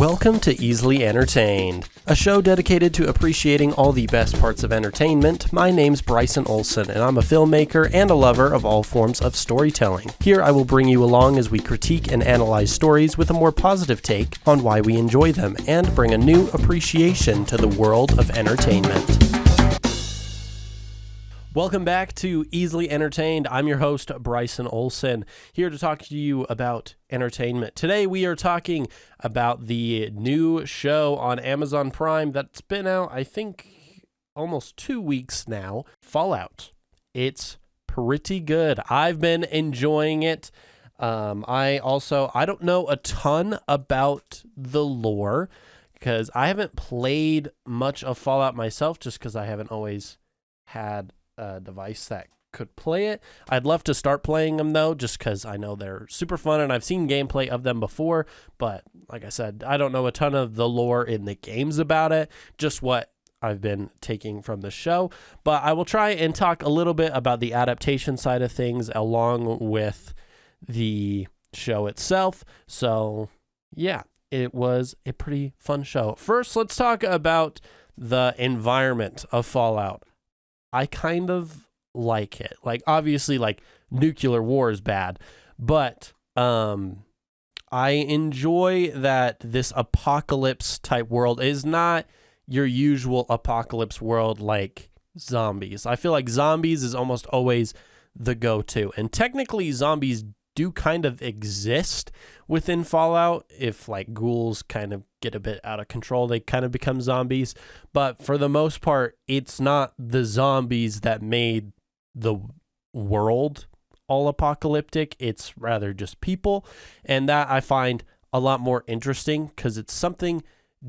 Welcome to Easily Entertained, a show dedicated to appreciating all the best parts of entertainment. My name's Bryson Olson, and I'm a filmmaker and a lover of all forms of storytelling. Here I will bring you along as we critique and analyze stories with a more positive take on why we enjoy them, and bring a new appreciation to the world of entertainment. Welcome back to Easily Entertained. I'm your host, Bryson Olson, here to talk to you about entertainment. Today we are talking about the new show on Amazon Prime that's been out, I think, almost 2 weeks now, Fallout. It's pretty good. I've been enjoying it. I don't know a ton about the lore because I haven't played much of Fallout myself just because I haven't always had a device that could play it. I'd love to start playing them though, just because I know they're super fun and I've seen gameplay of them before, but like I said, I don't know a ton of the lore in the games about it, just what I've been taking from the show. But I will try and talk a little bit about the adaptation side of things along with the show itself. So yeah, it was a pretty fun show. First, let's talk about the environment of Fallout. I kind of like it. Like, obviously, like, nuclear war is bad, but I enjoy that this apocalypse type world is not your usual apocalypse world like zombies. I feel like zombies is almost always the go-to, and technically zombies do kind of exist within Fallout. If like ghouls kind of get a bit out of control, they kind of become zombies, but for the most part it's not the zombies that made the world all apocalyptic. It's rather just people, and that I find a lot more interesting because it's something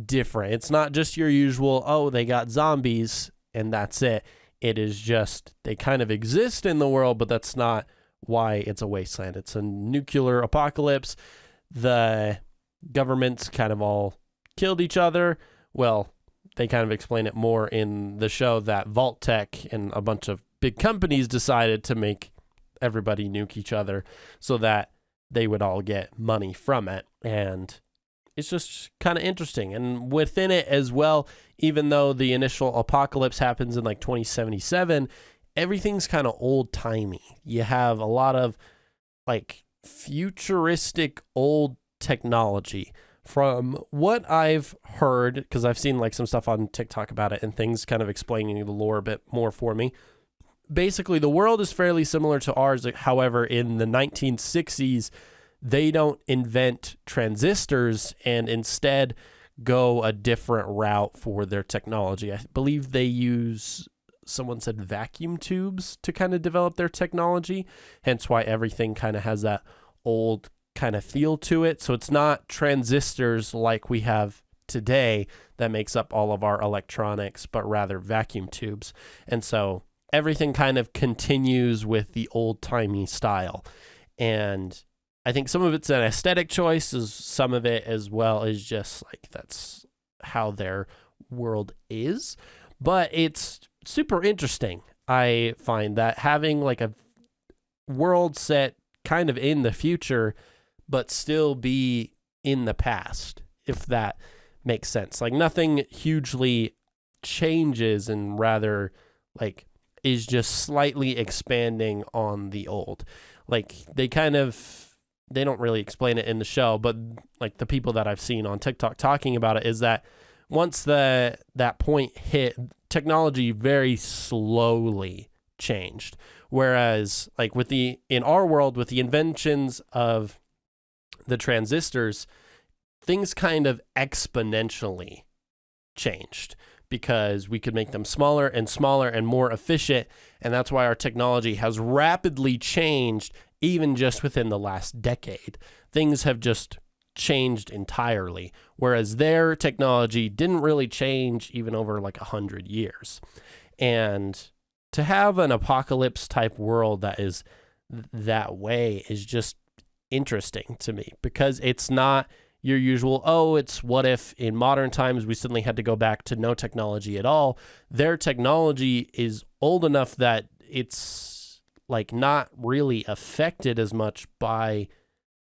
different. It's not just your usual, oh, they got zombies and that's it. It is just they kind of exist in the world, but that's not why it's a wasteland. It's a nuclear apocalypse. The governments kind of all killed each other. Well, they kind of explain it more in the show that Vault Tech and a bunch of big companies decided to make everybody nuke each other so that they would all get money from it. And it's just kind of interesting. And within it as well, even though the initial apocalypse happens in like 2077, everything's kind of old-timey. You have a lot of like futuristic old technology. From what I've heard, because I've seen like some stuff on TikTok about it and things kind of explaining the lore a bit more for me. Basically, the world is fairly similar to ours. However, in the 1960s, they don't invent transistors and instead go a different route for their technology. I believe they use, someone said, vacuum tubes to kind of develop their technology, hence why everything kind of has that old kind of feel to it. So it's not transistors like we have today that makes up all of our electronics, but rather vacuum tubes. And so everything kind of continues with the old-timey style. And I think some of it's an aesthetic choice, is some of it as well is just like that's how their world is. But it's super interesting. I find that having like a world set kind of in the future, but still be in the past, if that makes sense. Like nothing hugely changes and rather like is just slightly expanding on the old. Like they don't really explain it in the show, but like the people that I've seen on TikTok talking about it is that once that point hit, technology very slowly changed. Whereas like in our world, with the inventions of the transistors, things kind of exponentially changed because we could make them smaller and smaller and more efficient. And that's why our technology has rapidly changed even just within the last decade. Things have just changed entirely, whereas their technology didn't really change even over like 100 years. And to have an apocalypse type world that is that way is just interesting to me, because it's not your usual, oh, it's what if in modern times we suddenly had to go back to no technology at all. Their technology is old enough that it's like not really affected as much by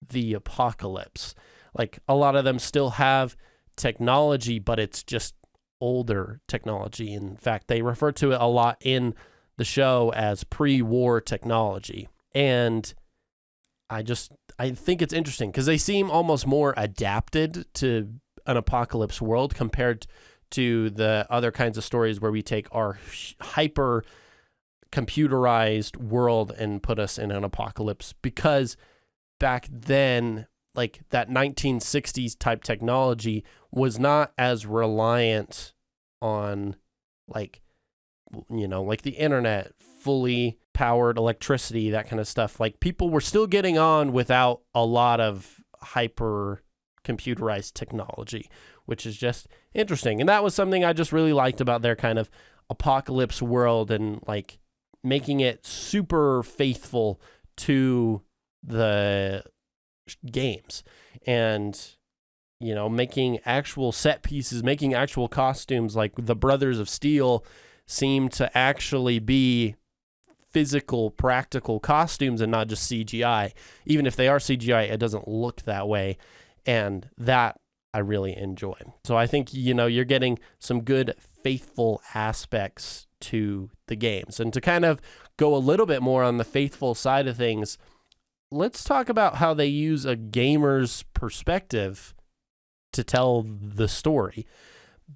the apocalypse. Like a lot of them still have technology, but it's just older technology. In fact, they refer to it a lot in the show as pre-war technology. And I think it's interesting because they seem almost more adapted to an apocalypse world compared to the other kinds of stories where we take our hyper computerized world and put us in an apocalypse, because back then, like, that 1960s type technology was not as reliant on, like, you know, like the internet, fully powered electricity, that kind of stuff. Like, people were still getting on without a lot of hyper computerized technology, which is just interesting. And that was something I just really liked about their kind of apocalypse world, and like making it super faithful to the games, and, you know, making actual set pieces, making actual costumes. Like the Brothers of Steel seem to actually be physical, practical costumes and not just CGI. Even if they are CGI, it doesn't look that way. And that I really enjoy. So I think, you know, you're getting some good, faithful aspects to the games. And to kind of go a little bit more on the faithful side of things, let's talk about how they use a gamer's perspective to tell the story.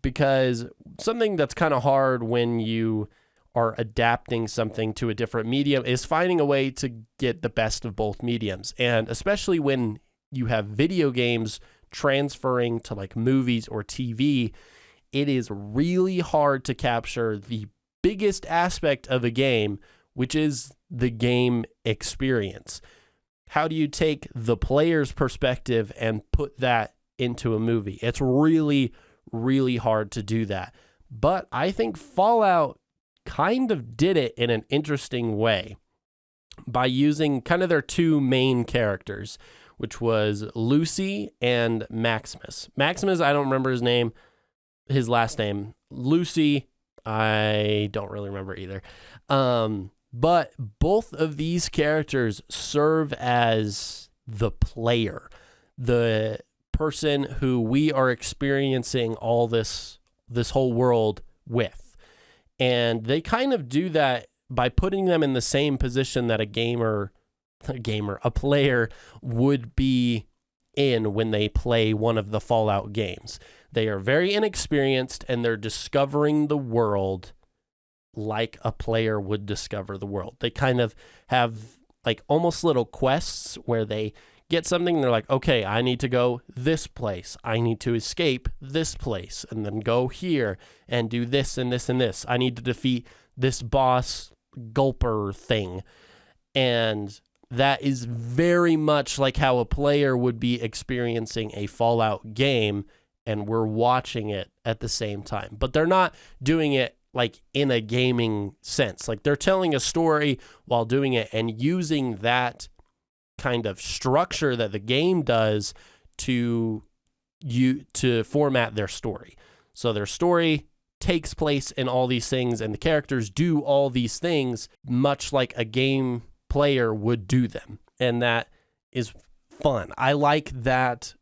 Because something that's kind of hard when you are adapting something to a different medium is finding a way to get the best of both mediums. And especially when you have video games transferring to like movies or TV, it is really hard to capture the biggest aspect of a game, which is the game experience. How do you take the player's perspective and put that into a movie? It's really, really hard to do that. But I think Fallout kind of did it in an interesting way by using kind of their two main characters, which was Lucy and Maximus. Maximus, I don't remember his last name. Lucy, I don't really remember either. But both of these characters serve as the player, the person who we are experiencing all this whole world with. And they kind of do that by putting them in the same position that a player would be in when they play one of the Fallout games. They are very inexperienced, and they're discovering the world like a player would discover the world. They kind of have like almost little quests where they get something and they're like, okay, I need to go this place. I need to escape this place and then go here and do this and this and this. I need to defeat this boss gulper thing. And that is very much like how a player would be experiencing a Fallout game, and we're watching it at the same time. But they're not doing it like in a gaming sense. Like they're telling a story while doing it and using that kind of structure that the game does to format their story. So their story takes place in all these things, and the characters do all these things much like a game player would do them. And that is fun. I like that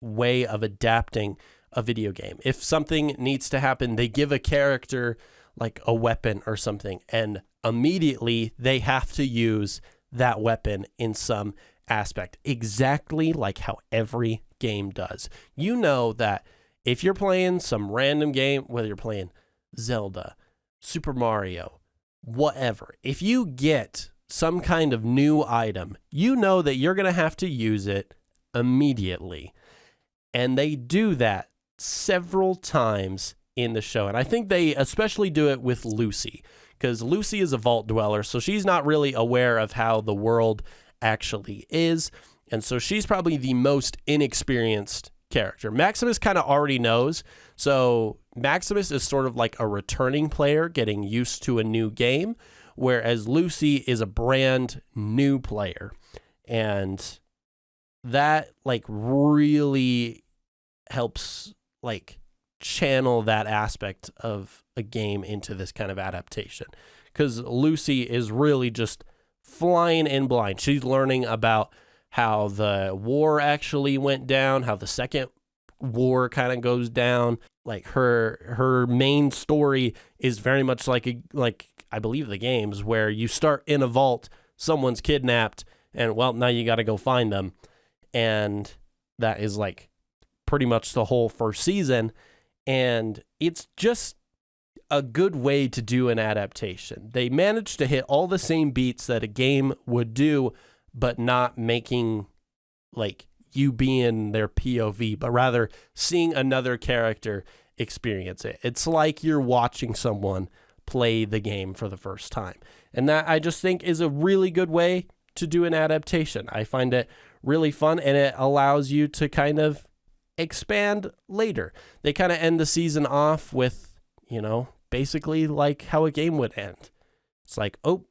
way of adapting a video game. If something needs to happen, they give a character like a weapon or something, and immediately they have to use that weapon in some aspect, exactly like how every game does. You know that if you're playing some random game, whether you're playing Zelda, Super Mario, whatever, if you get some kind of new item, you know that you're going to have to use it immediately. And they do that several times in the show. And I think they especially do it with Lucy, because Lucy is a vault dweller, so she's not really aware of how the world actually is. And so she's probably the most inexperienced character. Maximus kind of already knows. So Maximus is sort of like a returning player getting used to a new game, whereas Lucy is a brand new player. And that like really helps like channel that aspect of a game into this kind of adaptation, because Lucy is really just flying in blind. She's learning about how the war actually went down, how the Second war kind of goes down. Like her main story is very much like I believe the games where you start in a vault, someone's kidnapped, and well, now you got to go find them. And that is like pretty much the whole first season. And it's just a good way to do an adaptation. They managed to hit all the same beats that a game would do, but not making like you being their POV, but rather seeing another character experience it. It's like you're watching someone play the game for the first time. And that I just think is a really good way to do an adaptation. I find it really fun, and it allows you to kind of expand later. They kind of end the season off with, basically like how a game would end. It's like, oh,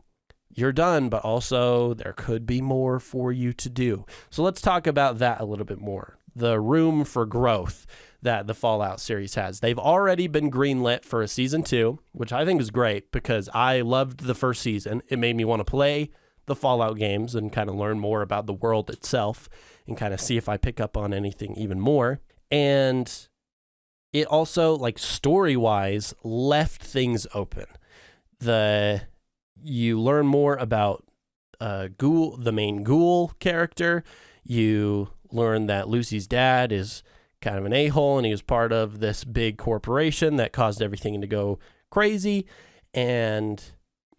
you're done, but also there could be more for you to do. So let's talk about that a little bit more. The room for growth that the Fallout series has. They've already been greenlit for a season 2, which I think is great because I loved the first season. It made me want to play the Fallout games and kind of learn more about the world itself and kind of see if I pick up on anything even more. And it also, like, story-wise, left things open. You learn more about Ghoul, the main Ghoul character. You learn that Lucy's dad is kind of an a-hole, and he was part of this big corporation that caused everything to go crazy. And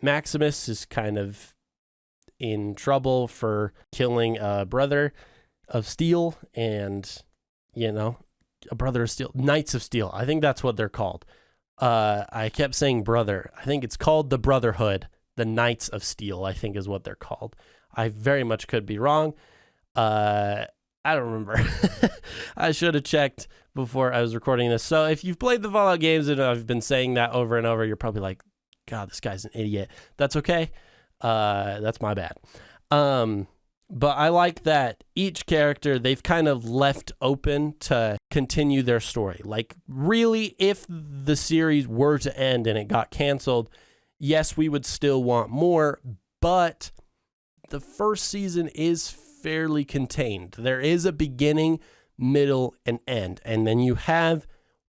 Maximus is kind of in trouble for killing a brother of Steel, and, a brother of Steel, Knights of Steel. I think that's what they're called. I kept saying brother. I think it's called the Brotherhood. The Knights of Steel, I think, is what they're called. I very much could be wrong. I don't remember. I should have checked before I was recording this. So if you've played the Fallout games and I've been saying that over and over, you're probably like, God, this guy's an idiot. That's okay. That's my bad. But I like that each character, they've kind of left open to continue their story. Like, really, if the series were to end and it got canceled, yes, we would still want more, but the first season is fairly contained. There is a beginning, middle, and end. And then you have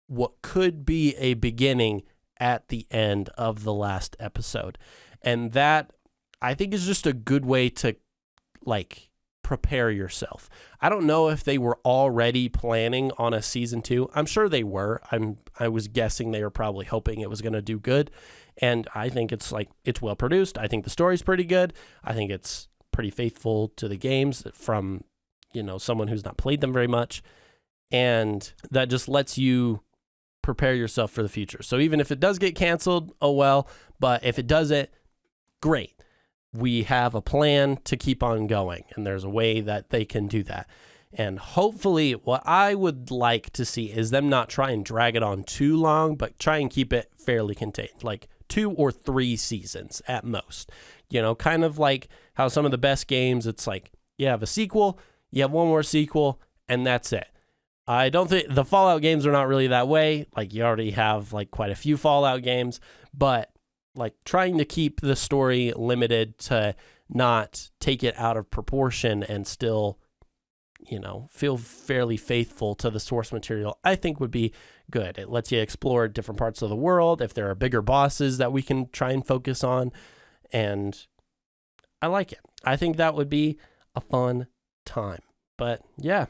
what could be a beginning at the end of the last episode. And that, I think, is just a good way to, like, prepare yourself. I don't know if they were already planning on a season 2. I'm sure they were. I was guessing they were probably hoping it was going to do good. And I think it's well produced. I think the story's pretty good. I think it's pretty faithful to the games from, someone who's not played them very much. And that just lets you prepare yourself for the future. So even if it does get canceled, oh well. But if it doesn't, great. We have a plan to keep on going. And there's a way that they can do that. And hopefully what I would like to see is them not try and drag it on too long, but try and keep it fairly contained. Like 2 or 3 seasons at most. Kind of like how some of the best games, it's like you have a sequel, you have one more sequel, and that's it. I don't think the Fallout games are not really that way. Like, you already have like quite a few Fallout games, but like trying to keep the story limited to not take it out of proportion and still, feel fairly faithful to the source material, I think would be good. It lets you explore different parts of the world. If there are bigger bosses that we can try and focus on, and I like it. I think that would be a fun time. But yeah,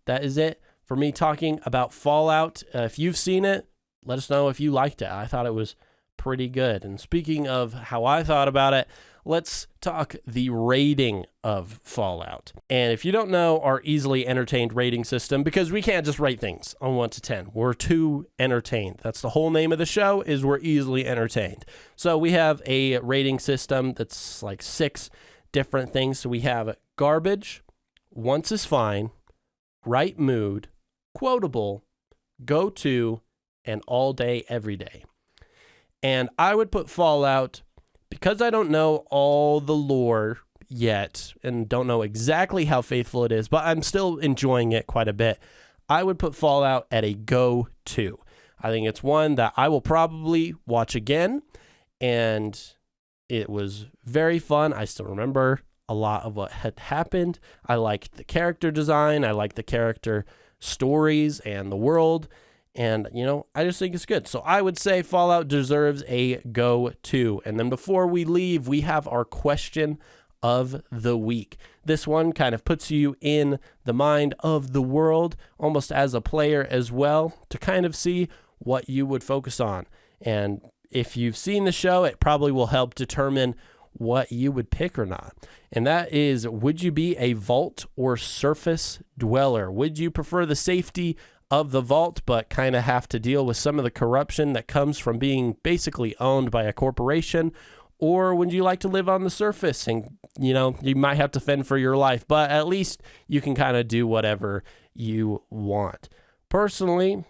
that is it for me talking about Fallout. If you've seen it, let us know if you liked it. I thought it was pretty good. And speaking of how I thought about it, let's talk the rating of Fallout. And if you don't know our easily entertained rating system, because we can't just rate things on 1 to 10. We're too entertained. That's the whole name of the show, is we're easily entertained. So we have a rating system that's like 6 different things. So we have garbage, once is fine, right mood, quotable, go to, and all day, every day. And I would put Fallout, because I don't know all the lore yet and don't know exactly how faithful it is, but I'm still enjoying it quite a bit, I would put Fallout at a go-to. I think it's one that I will probably watch again, and it was very fun. I still remember a lot of what had happened. I liked the character design. I liked the character stories and the world. And, I just think it's good. So I would say Fallout deserves a go-to. And then before we leave, we have our question of the week. This one kind of puts you in the mind of the world, almost as a player as well, to kind of see what you would focus on. And if you've seen the show, it probably will help determine what you would pick or not. And that is, would you be a vault or surface dweller? Would you prefer the safety of the vault, but kind of have to deal with some of the corruption that comes from being basically owned by a corporation? Or would you like to live on the surface and, you might have to fend for your life, but at least you can kind of do whatever you want? Personally,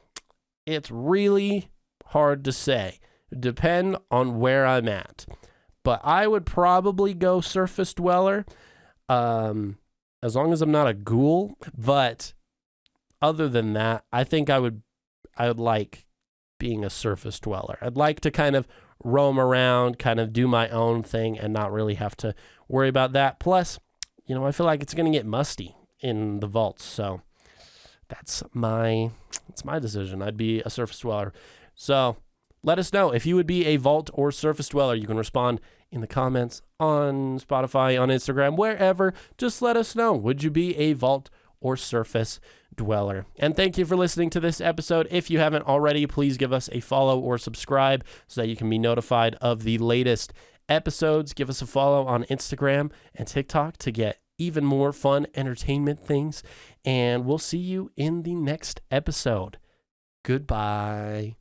it's really hard to say. Depend on where I'm at. But I would probably go surface dweller, as long as I'm not a ghoul. But other than that, I think I would like being a surface dweller. I'd like to kind of roam around, kind of do my own thing and not really have to worry about that. Plus, I feel like it's going to get musty in the vaults. So that's my decision. I'd be a surface dweller. So let us know if you would be a vault or surface dweller. You can respond in the comments on Spotify, on Instagram, wherever. Just let us know. Would you be a vault or surface dweller? And thank you for listening to this episode. If you haven't already, please give us a follow or subscribe so that you can be notified of the latest episodes. Give us a follow on Instagram and TikTok to get even more fun entertainment things. And we'll see you in the next episode. Goodbye.